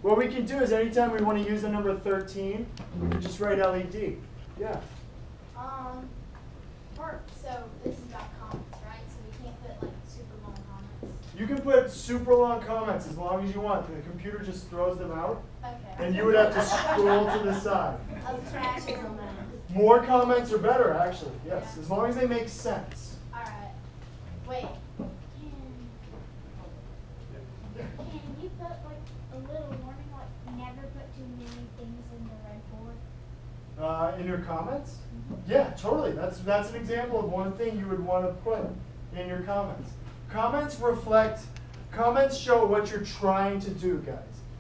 what we can do is anytime we want to use the number 13, we can just write LED. Yeah. So this has got comments, right? So we can't put like super long comments. You can put super long comments as long as you want. The computer just throws them out. Okay. And you would have to scroll to the side. Of trash or something. More comments are better, actually. Yes, as long as they make sense. All right. Wait. Can you put like a little warning, like never put too many things in the red board? In your comments? Yeah, totally. That's an example of one thing you would want to put in your comments. Comments show what you're trying to do, guys.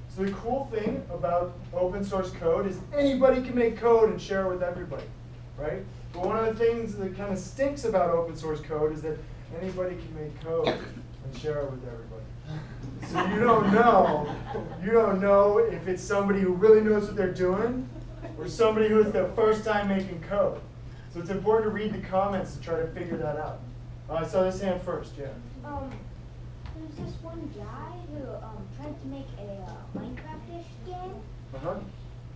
So the cool thing about open source code is anybody can make code and share it with everybody, right? But one of the things that kind of stinks about open source code is that anybody can make code and share it with everybody. So you don't know if it's somebody who really knows what they're doing or somebody who is their first time making code. So it's important to read the comments to try to figure that out. I saw this hand first, yeah. There's this one guy who tried to make a Minecraft-ish game,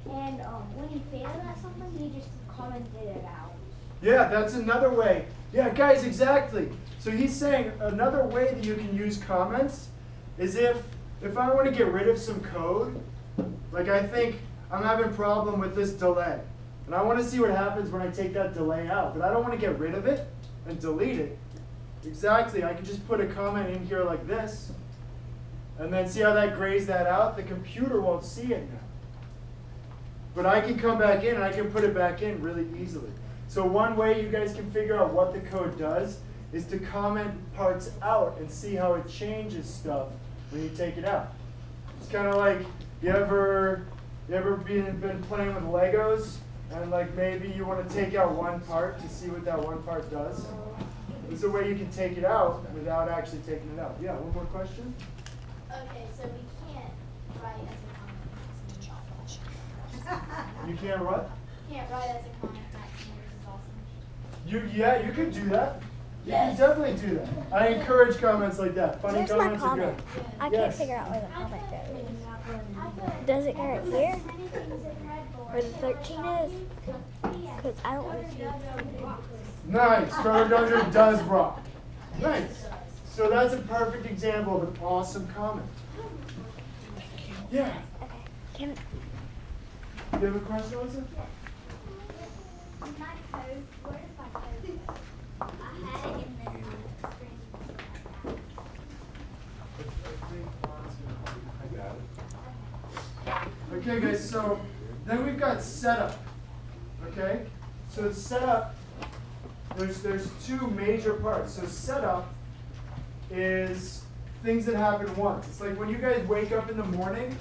and when he failed at something, he just commented it out. Yeah, that's another way. Yeah, guys, exactly. So he's saying another way that you can use comments is if I want to get rid of some code, like I think I'm having a problem with this delay. And I want to see what happens when I take that delay out. But I don't want to get rid of it and delete it. Exactly. I can just put a comment in here like this. And then see how that grays that out? The computer won't see it now. But I can come back in and I can put it back in really easily. So one way you guys can figure out what the code does is to comment parts out and see how it changes stuff when you take it out. It's kind of like, you ever been playing with Legos and like maybe you want to take out one part to see what that one part does? There's a way you can take it out without actually taking it out. Yeah, one more question? Okay, so we can't write as a comment. You can't what? Can't write as a comment. This is awesome. Yeah, you could do that. Yes. You can definitely do that. I encourage comments like that. Funny Here's my comments are comment. good. I can't figure out where the comment goes. Does it go right here? Where the 13 is? Because I don't want to see it. Nice. Coder Dojo does rock. Nice. So that's a perfect example of an awesome comment. Yeah. Okay. Can You have a question, Lisa? My code, where is my code? I had it in the screen. Okay, guys, so then we've got setup. Okay? So setup, there's two major parts. So setup is things that happen once. It's like when you guys wake up in the morning,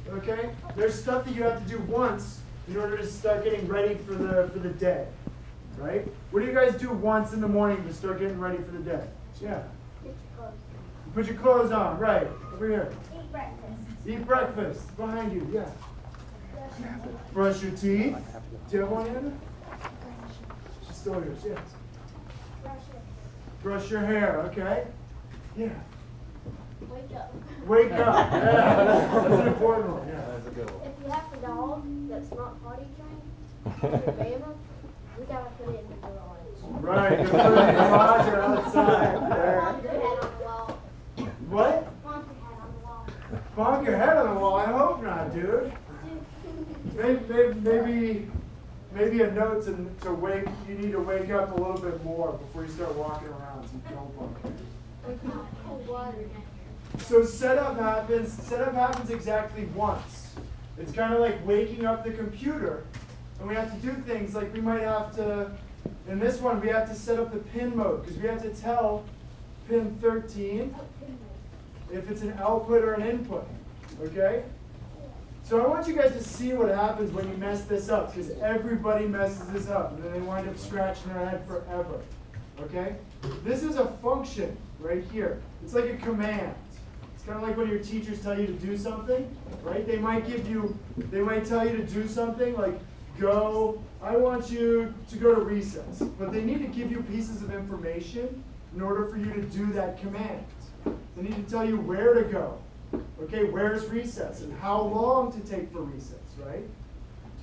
okay? There's stuff that you have to do once in order to start getting ready for the day. Right? What do you guys do once in the morning to start getting ready for the day? Yeah. Put your clothes on, right. Over here. Eat breakfast. Eat breakfast. Behind you, yeah. Brush your teeth. Do you have one, Anna? She's still yours, yeah. Brush your hair, okay? Yeah. Wake up. Wake up. Yeah, that's an important one. Yeah. That's a good one. If you have a dog that's not potty trained, you bathe him, we gotta put it in the garage. Right, you put it in the garage or outside. There. Ponker head on the wall. What? Ponker head on the wall. Bonk your head on the wall? I hope not, dude. Maybe a note to wake. You need to wake up a little bit more before you start walking around. So you don't bonk your head. So setup happens exactly once. It's kind of like waking up the computer, and we have to do things like we might have to. In this one, we have to set up the pin mode because we have to tell pin 13 if it's an output or an input. Okay? So I want you guys to see what happens when you mess this up, because everybody messes this up, and then they wind up scratching their head forever. Okay? This is a function right here. It's like a command. It's kind of like when your teachers tell you to do something, right? They might tell you to do something like go, I want you to go to recess. But they need to give you pieces of information in order for you to do that command. They need to tell you where to go. Okay, where's recess and how long to take for recess, right?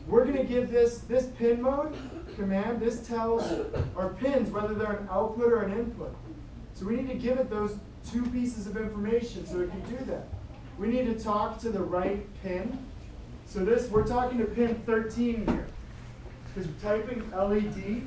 We're going to give this pin mode command. This tells our pins whether they're an output or an input. So we need to give it those two pieces of information so it can do that. We need to talk to the right pin. So we're talking to pin 13 here. Because we're typing LED.